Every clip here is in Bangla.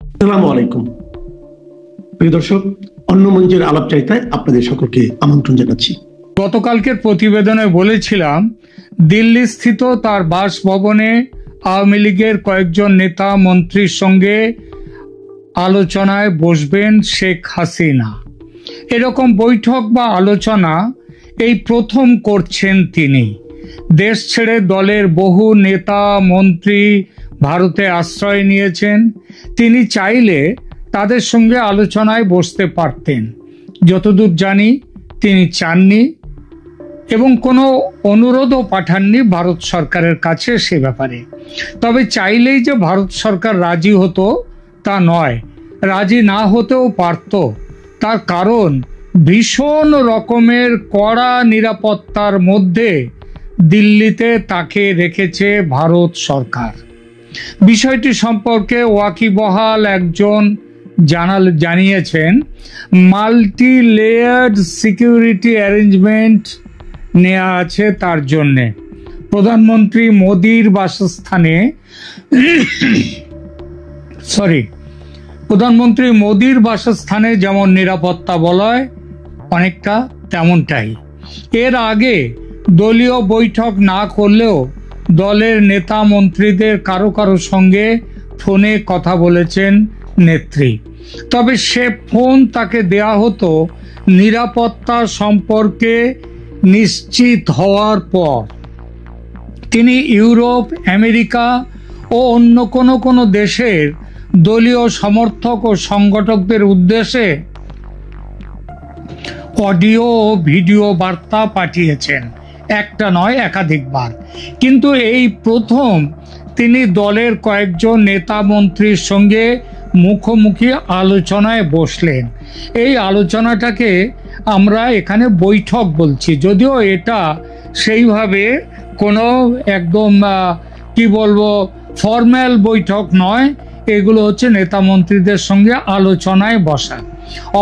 আসসালামু আলাইকুম প্রিয় দর্শক, অন্য মঞ্চের আলাপচারিতায় আপনাদের সকলকে আমন্ত্রণ জানাচ্ছি। গতকালকের প্রতিবেদনে বলেছিলাম, দিল্লি স্থিত তার বাসভবনে আওয়ামী লীগের কয়েকজন নেতা মন্ত্রীর সঙ্গে আলোচনায় বসবেন শেখ হাসিনা। এরকম বৈঠক বা আলোচনা এই প্রথম করছেন তিনি। দেশ ছেড়ে দলের বহু নেতা মন্ত্রী ভারতে আশ্রয় নিয়েছেন। তিনি চাইলে তাদের সঙ্গে আলোচনায় বসতে পারতেন। যতদূর জানি তিনি চাননি এবং কোনো অনুরোধও পাঠাননি ভারত সরকারের কাছে সে ব্যাপারে। তবে চাইলেই যে ভারত সরকার রাজি হতো তা নয়, রাজি না হতেও পারত। তার কারণ ভীষণ রকমের কড়া নিরাপত্তার মধ্যে দিল্লিতে তাকে রেখেছে ভারত সরকার। বিষয়টি সম্পর্কে ওয়াকিবহাল একজন জানিয়েছেন, মাল্টি লেয়ার্ড সিকিউরিটি অ্যারেঞ্জমেন্ট নেওয়া আছে তার জন্যে। প্রধানমন্ত্রী মোদির বাসস্থানে যেমন নিরাপত্তা বলয় অনেকটা তেমনটাই। এর আগে দলীয় বৈঠক না করলেও দলের নেতা মন্ত্রীদের কারো কারো সঙ্গে ফোনে কথা বলেছেন নেত্রী। তবে সে ফোন তাকে দেয়া হতো নিরাপত্তা সম্পর্কে নিশ্চিত হওয়ার পর। তিনি ইউরোপ, আমেরিকা ও অন্য কোনো দেশের দলীয় সমর্থক ও সংগঠকদের উদ্দেশ্যে অডিও ও ভিডিও বার্তা পাঠিয়েছেন, একটা নয় একাধিকবার। কিন্তু এই প্রথম তিনি দলের কয়েকজন নেতা মন্ত্রীর সঙ্গে মুখোমুখি আলোচনায় বসলেন। এই আলোচনাটাকে আমরা এখানে বৈঠক বলছি, যদিও এটা সেইভাবে কোনো একদম ফর্মাল বৈঠক নয়। এগুলো হচ্ছে নেতা মন্ত্রীদের সঙ্গে আলোচনায় বসা।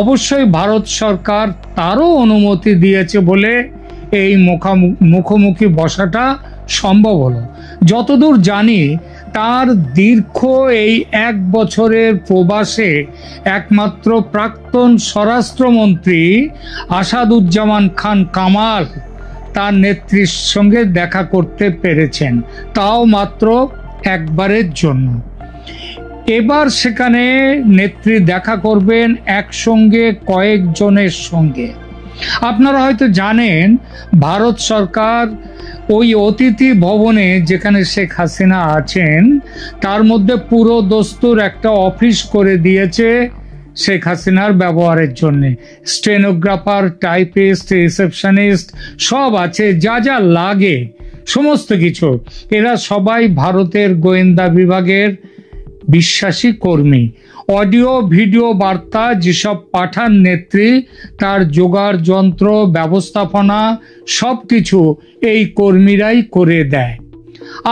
অবশ্যই ভারত সরকার তারও অনুমতি দিয়েছে বলে এই মুখোমুখি বসাটা সম্ভব হলো। যতদূর জানি তার দীর্ঘ এই 1 বছরের প্রবাসে একমাত্র প্রাক্তন স্বরাষ্ট্রমন্ত্রী আসাদুজ্জামান খান কামাল তার নেত্রীর সঙ্গে দেখা করতে পেরেছেন, তাও মাত্র একবারের জন্য। এবার সেখানে নেত্রী দেখা করবেন একসঙ্গে কয়েকজনের সঙ্গে। আপনারা হয়তো জানেন, ভারত সরকার ওই অতিথি ভবনে যেখানে শেখ হাসিনা আছেন তার মধ্যে পুরো দস্তুর একটা অফিস করে দিয়েছে শেখ হাসিনার ব্যবহারের জন্য। স্টেনোগ্রাফার, টাইপিস্ট, রিসেপশনিস্ট সব আছে, যা যা লাগে সমস্ত কিছু। এরা সবাই ভারতের গোয়েন্দা বিভাগের বিশ্বাসী কর্মী। অডিও ভিডিও বার্তা যেসব পাঠান নেত্রী, তার জোগাড় যন্ত্র, ব্যবস্থাপনা সবকিছু এই কর্মীরাই করে দেয়।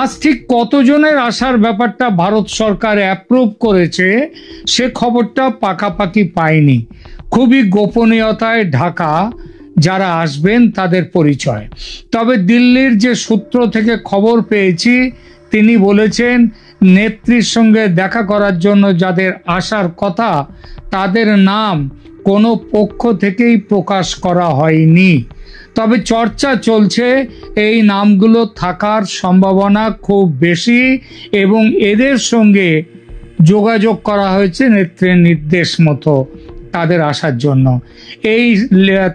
আজ ঠিক কতজনের আসার ব্যাপারটা ভারত সরকার অ্যাপ্রুভ করেছে সে খবরটা পাকাপাকি পায়নি। খুবই গোপনীয়তায় ঢাকা যারা আসবেন তাদের পরিচয়। তবে দিল্লির যে সূত্র থেকে খবর পেয়েছি তিনি বলেছেন, নেত্রীর সঙ্গে দেখা করার জন্য যাদের আসার কথা তাদের নাম কোনো পক্ষ থেকেই প্রকাশ করা হয়নি। তবে চর্চা চলছে এই নামগুলো থাকার সম্ভাবনা খুব বেশি এবং এদের সঙ্গে যোগাযোগ করা হয়েছে নেত্রীর নির্দেশ মতো তাদের আসার জন্য। এই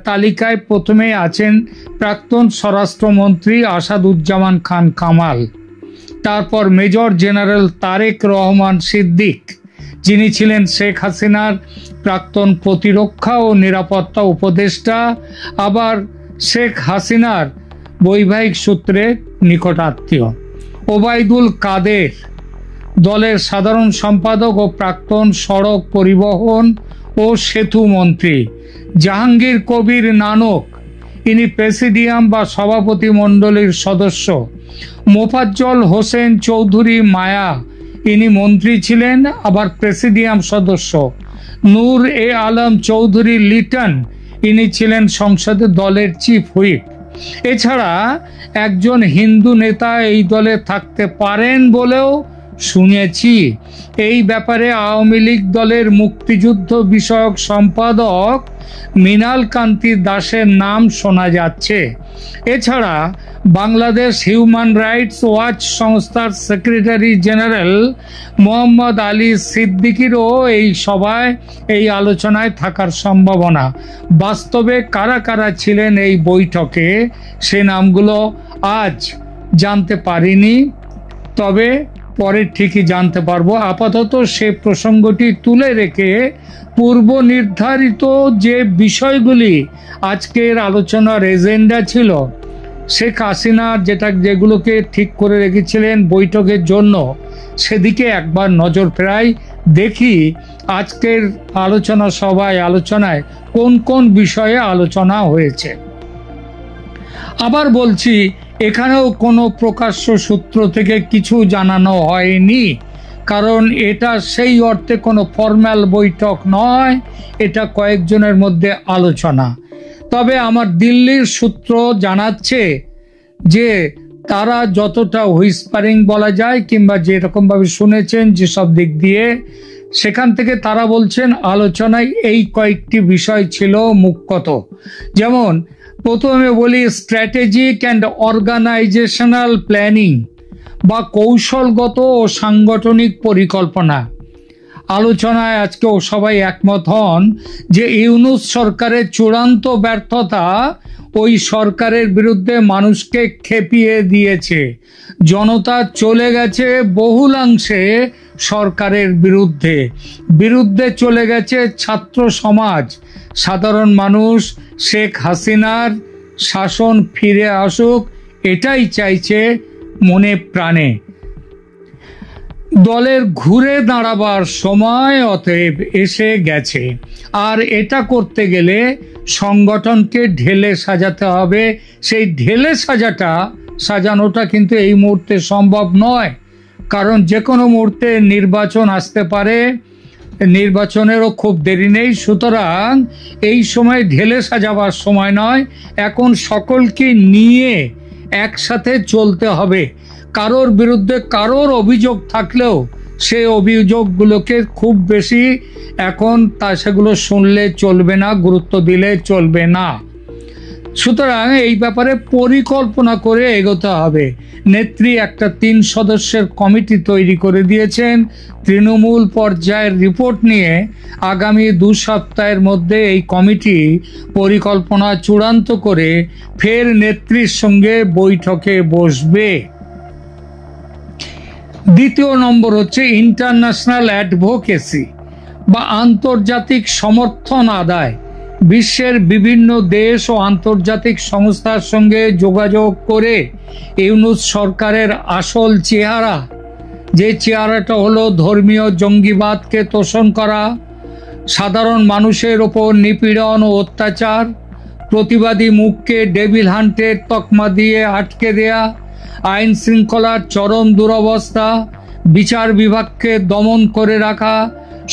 তালিকায় প্রথমে আছেন প্রাক্তন স্বরাষ্ট্রমন্ত্রী আসাদুজ্জামান খান কামাল, তারপর মেজর জেনারেল তারেক রহমান সিদ্দিক, যিনি ছিলেন শেখ হাসিনার প্রাক্তন প্রতিরক্ষা ও নিরাপত্তা উপদেষ্টা, আবার শেখ হাসিনার বৈবাহিক সূত্রে নিকটাত্মীয়। ওবায়দুল কাদের, দলের সাধারণ সম্পাদক ও প্রাক্তন সড়ক পরিবহন ও সেতু মন্ত্রী। জাহাঙ্গীর কবির নানক, ইনি প্রেসিডিয়াম বা সভাপতি মণ্ডলীর সদস্য। মোফাজ্জল হোসেন চৌধুরী মায়া, ইনি মন্ত্রী ছিলেন আবার প্রেসিডিয়াম সদস্য। নূর এ আলম চৌধুরী লিটন, ইনি ছিলেন সংসদে দলের চিফ হুইপ। এছাড়া একজন হিন্দু নেতা এই দলে থাকতে পারেন বলেও শুনেছি। এই ব্যাপারে আওয়ামী লীগ দলের মুক্তিযুদ্ধ বিষয়ক সম্পাদক মৃণাল কান্তি দাসের নাম শোনা যাচ্ছে। এছাড়া বাংলাদেশ হিউম্যান রাইটস ওয়াচ সংস্থার সেক্রেটারি জেনারেল মোহাম্মদ আলী সিদ্দিকীরও এই সভায় এই আলোচনায় থাকার সম্ভাবনা। বাস্তবে কারা কারা ছিলেন এই বৈঠকে সে নামগুলো আজ জানতে পারিনি, তবে পরে ঠিকই জানতে পারবো। আপাতত সে প্রসঙ্গটি তুলে রেখে পূর্ব নির্ধারিত যে বিষয়গুলি আজকের আলোচনার এজেন্ডা ছিল, শেখ হাসিনা যেগুলোকে ঠিক করে রেখেছিলেন বৈঠকের জন্য, সেদিকে একবার নজর ফেরাই, দেখি আজকের আলোচনায় কোন কোন বিষয়ে আলোচনা হয়েছে। আবার বলছি, এখানেও কোনো প্রকাশ্য সূত্র থেকে কিছু জানানো হয়নি, কারণ এটা সেই অর্থে কোনো ফর্মাল বৈঠক নয়, এটা কয়েকজনের মধ্যে আলোচনা। তবে আমার দিল্লির সূত্র জানাচ্ছে যে তারা যতটা হুইসপারিং বলা যায় কিংবা যেরকমভাবে শুনেছেন যেসব দিক দিয়ে, সেখান থেকে তারা বলছেন আলোচনায় এই কয়েকটি বিষয় ছিল মুখ্যত। যেমন প্রথমে বলি, স্ট্র্যাটেজিক অ্যান্ড অর্গানাইজেশনাল প্ল্যানিং বা কৌশলগত ও সাংগঠনিক পরিকল্পনা। আলোচনায় আজকেও সবাই একমত হন যে ইউনূস সরকারের চূড়ান্ত ব্যর্থতা ওই সরকারের বিরুদ্ধে মানুষকে খেপিয়ে দিয়েছে। জনতা চলে গেছে বহুলাংশে সরকারের বিরুদ্ধে চলে গেছে ছাত্র সমাজ। সাধারণ মানুষ শেখ হাসিনার শাসন ফিরে আসুক, এটাই চাইছে মনে প্রাণে। দলের ঘুরে দাঁড়াবার সময় অতএব এসে গেছে, আর এটা করতে গেলে সংগঠনকে ঢেলে সাজাতে হবে। সেই ঢেলে সাজানোটা কিন্তু এই মুহূর্তে সম্ভব নয়, কারণ যে কোনো মুহূর্তে নির্বাচন আসতে পারে, নির্বাচনেরও খুব দেরি নেই। সুতরাং এই সময় ঢেলে সাজাবার সময় নয়, এখন সকলকে নিয়ে একসাথে চলতে হবে। কারোর বিরুদ্ধে কারোর অভিযোগ থাকলেও সেই অভিযোগগুলোকে খুব বেশি এখন সেগুলো শুনলে চলবে না, গুরুত্ব দিলে চলবে না। সুতরাং এই ব্যাপারে পরিকল্পনা করে এগোতে হবে। নেত্রী একটা 3 সদস্যের কমিটি তৈরি করে দিয়েছেন। তৃণমূল পর্যায়ের রিপোর্ট নিয়ে আগামী 2 সপ্তাহের মধ্যে এই কমিটি পরিকল্পনা চূড়ান্ত করে ফের নেত্রীর সঙ্গে বৈঠকে বসবে। দ্বিতীয় নম্বর হচ্ছে ইন্টারন্যাশনাল অ্যাডভোকেসি বা আন্তর্জাতিক সমর্থন আদায়। বিশ্বের বিভিন্ন দেশ ও আন্তর্জাতিক সংস্থার সঙ্গে যোগাযোগ করে ইউনূস সরকারের আসল চেহারা, যে চেহারাটা হলো ধর্মীয় জঙ্গিবাদকে তোষণ করা, সাধারণ মানুষের ওপর নিপীড়ন ও অত্যাচার, প্রতিবাদী মুখকে ডেভিল হান্টের তকমা দিয়ে আটকে দেয়া, আইন শৃঙ্খলার চরম দুরবস্থা, বিচার বিভাগকে দমন করে রাখা,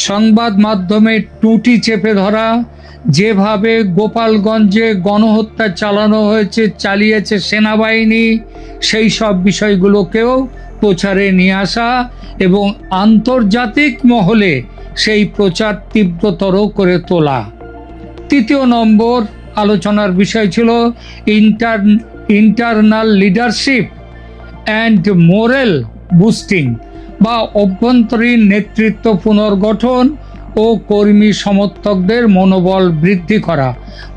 সংবাদ মাধ্যমে টুটি চেপে ধরা, যেভাবে গোপালগঞ্জে গণহত্যা চালিয়েছে সেনাবাহিনী, সেই সব বিষয়গুলোকেও প্রচারে নিয়ে আসা এবং আন্তর্জাতিক মহলে সেই প্রচার তীব্রতর করে তোলা। তৃতীয় নম্বর আলোচনার বিষয় ছিল internal leadership and moral boosting বা অভ্যন্তরীণ নেতৃত্ব পুনর্গঠন ও কর্মী সমর্থকদের মনোবল বৃদ্ধি করা।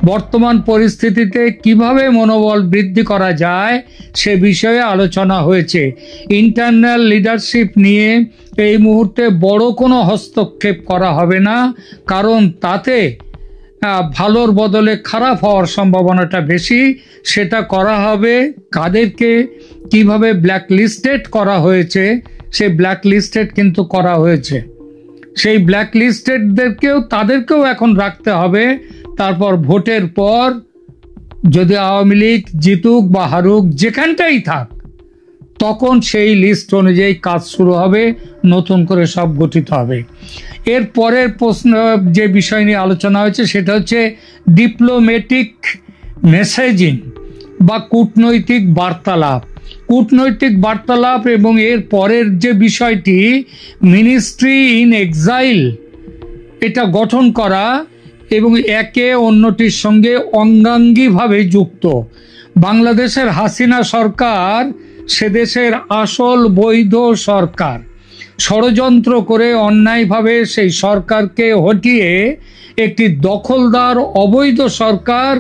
বর্তমান পরিস্থিতিতে কিভাবে মনোবল বৃদ্ধি করা যায় সে বিষয়ে আলোচনা হয়েছে। ইন্টারনাল লিডারশিপ নিয়ে এই মুহূর্তে বড় কোনো হস্তক্ষেপ করা হবে না, কারণ তাতে ভালোর বদলে খারাপ হওয়ার সম্ভাবনাটা বেশি। সেটা করা হবে কাদেরকে কিভাবে ব্ল্যাক লিস্টেড করা হয়েছে, সেই ব্ল্যাক লিস্টেড কিন্তু করা হয়েছে, সেই ব্ল্যাক তাদেরকেও এখন রাখতে হবে। তারপর ভোটের পর যদি আওয়ামী লীগ জিতুক বা হারুক, যেখানটাই থাক, তখন সেই লিস্ট অনুযায়ী কাজ শুরু হবে, নতুন করে সব গঠিত হবে। এর পরের প্রশ্ন যে বিষয় নিয়ে আলোচনা হয়েছে সেটা হচ্ছে ডিপ্লোম্যাটিক মেসেজিং বা কূটনৈতিক বার্তালাপ। কূটনৈতিক বার্তালাপ এবং এর পরের যে বিষয়টি মিনিস্ট্রি ইন এক্সাইল এটা গঠন করা এবং একে অন্যটির সঙ্গে অঙ্গাঙ্গিভাবে যুক্ত। বাংলাদেশের হাসিনা সরকার সে দেশের আসল বৈধ সরকার, ষড়যন্ত্র করে অন্যায়ভাবে সেই সরকারকে হটিয়ে একটি দখলদার অবৈধ সরকার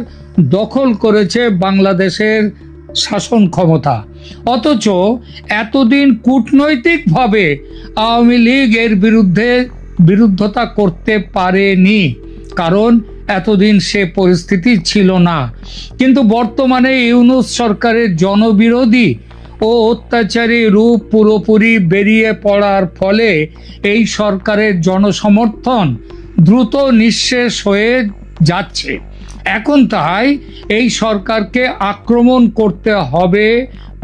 দখল করেছে বাংলাদেশের শাসন ক্ষমতা। অথচ এতদিন কূটনৈতিকভাবে আওয়ামী লীগ এর বিরুদ্ধতা করতে পারেনি, কারণ এতদিন সে পরিস্থিতি ছিল না। কিন্তু বর্তমানে ইউনূস সরকারের জনবিরোধী ও অত্যাচারী রূপ পুরোপুরি বেরিয়ে পড়ার ফলে এই সরকারের জনসমর্থন দ্রুত নিঃশেষ হয়ে যাচ্ছে। এখন তাই এই সরকারকে আক্রমণ করতে হবে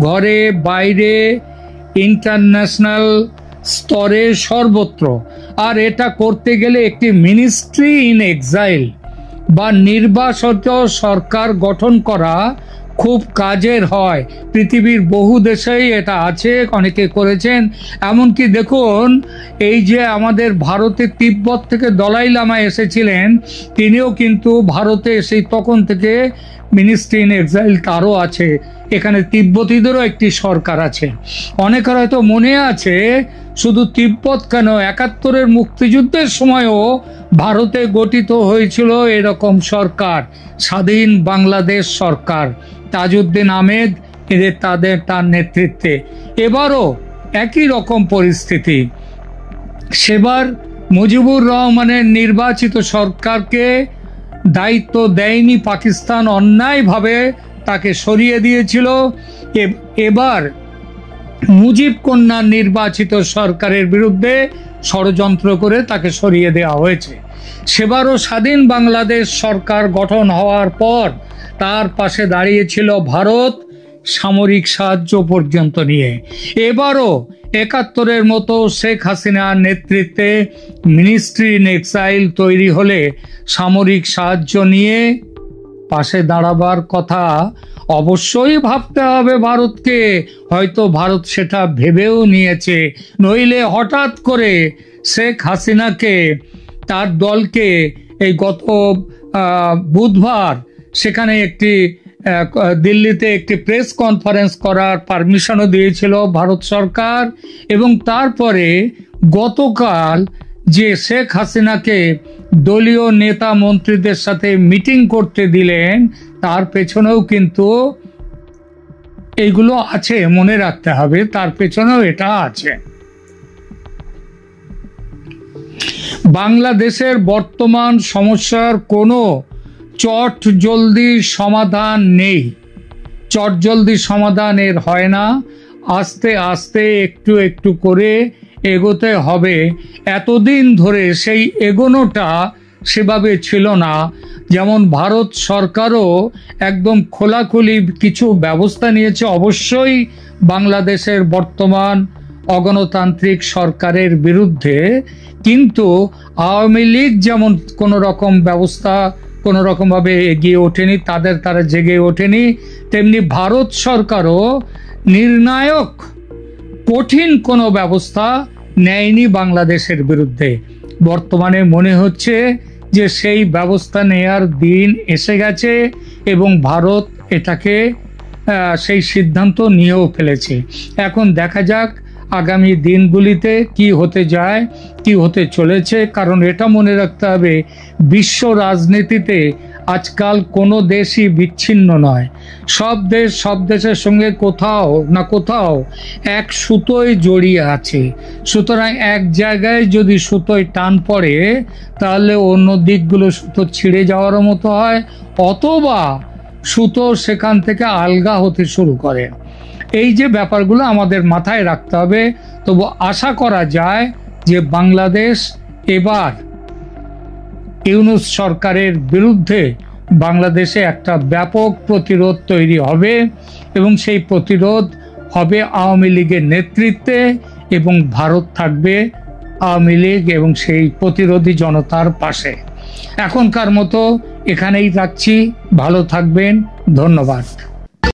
ঘরে বাইরে, ইন্টারন্যাশনাল স্তরে, সর্বত্র। আর এটা করতে গেলে একটি মিনিস্ট্রি ইন এক্সাইল বা নির্বাসিত সরকার গঠন করা খুব কাজের হয়। পৃথিবীর বহু দেশেই এটা আছে, অনেকে করেছেন। এমনকি দেখুন, এই যে আমাদের ভারতে তিব্বত থেকে দলাই লামা এসেছিলেন, তিনিও কিন্তু ভারতে সেই তখন থেকে মিনিস্ট্রি ইন এক্সাইল তারও আছে। এখানে তিব্বতীদেরও একটি সরকার আছে। অনেকের হয়তো মনে আছে, শুধু তিব্বত কেন, ৭১-এর মুক্তিযুদ্ধের সময়ও ভারতে গঠিত হয়েছিল এরকম সরকার, স্বাধীন বাংলাদেশ সরকার, তাজউদ্দিন আহমেদ তার নেতৃত্বে। এবারও একই রকম পরিস্থিতি। সেবার মুজিবুর রহমানের নির্বাচিত সরকারকে দায়িত্ব দেয়নি পাকিস্তান, অন্যায়ভাবে তাকে সরিয়ে দিয়েছিল। এবার মুজিব কন্যার নির্বাচিত সরকারের বিরুদ্ধে ষড়যন্ত্র করে তাকে সরিয়ে দেওয়া হয়েছে। সেবারও স্বাধীন বাংলাদেশ সরকার গঠন হওয়ার পর তার পাশে দাঁড়িয়েছিল ভারত, সামরিক সাহায্য পর্যন্ত নিয়ে। এবারও ৭১-এর মতো শেখ হাসিনার নেতৃত্বে মিনিস্ট্রি ইন এক্সাইল তৈরি হলে সামরিক সাহায্য নিয়ে পাশে দাঁড়াবার কথা অবশ্যই ভাবতে হবে ভারতকে। হয়তো ভারত সেটা ভেবেও নিয়েছে, নইলে হঠাৎ করে শেখ হাসিনাকে, তার দলকে এই গত বুধবার সেখানে দিল্লিতে একটি প্রেস কনফারেন্স করার পারমিশনও দিয়েছিল ভারত সরকার। এবং তারপরে গতকাল যে শেখ হাসিনাকে দলীয় নেতা মন্ত্রীদের সাথে মিটিং করতে দিলেন, তার পেছনেও কিন্তু এইগুলো আছে, মনে রাখতে হবে, তার পেছনেও এটা আছে। বাংলাদেশের বর্তমান সমস্যার কোনো চট জলদি সমাধান নেই। চট জলদি সমাধান এর হয় না, আস্তে আস্তে একটু একটু করে এগোতে হবে। এতদিন ধরে সেই এগোনোটা সেভাবে ছিল না। যেমন ভারত সরকারও একদম খোলাখুলি কিছু ব্যবস্থা নিয়েছে অবশ্যই বাংলাদেশের বর্তমান অগণতান্ত্রিক সরকারের বিরুদ্ধে, কিন্তু আওয়ামী লীগ যেমন কোনো রকম ব্যবস্থা কোনো রকমভাবে এগিয়ে ওঠেনি, তারা জেগে ওঠেনি, তেমনি ভারত সরকারও নির্ণায়ক কঠিন কোনো ব্যবস্থা নেয়নি বাংলাদেশের বিরুদ্ধে। বর্তমানে মনে হচ্ছে যে সেই ব্যবস্থা নেয়ার দিন এসে গেছে এবং ভারত এটাকে সেই সিদ্ধান্ত নিয়েও ফেলেছে। এখন দেখা যাক আগামী দিনগুলিতে কি হতে যায়, কি হতে চলেছে। কারণ এটা মনে রাখতে হবে, বিশ্ব রাজনীতিতে আজকাল কোনো দেশই বিচ্ছিন্ন নয়। সব দেশ সব দেশের সঙ্গে কোথাও না কোথাও এক সুতোয় জড়িয়ে আছে। সুতরাং এক জায়গায় যদি সুতোয় টান পড়ে, তাহলে অন্য দিকগুলো সুতো ছিঁড়ে যাওয়ার মতো হয়, অথবা সুতো সেখান থেকে আলগা হতে শুরু করে। এই যে ব্যাপারগুলো আমাদের মাথায় রাখতে হবে। তবু আশা করা যায় যে বাংলাদেশ এবার ইউনূস সরকারের বিরুদ্ধে বাংলাদেশে একটা ব্যাপক প্রতিরোধ তৈরি হবে এবং সেই প্রতিরোধ হবে আওয়ামী লীগের নেতৃত্বে এবং ভারত থাকবে আওয়ামী লীগ এবং সেই প্রতিরোধী জনতার পাশে। এখনকার মতো এখানেই রাখছি। ভালো থাকবেন, ধন্যবাদ।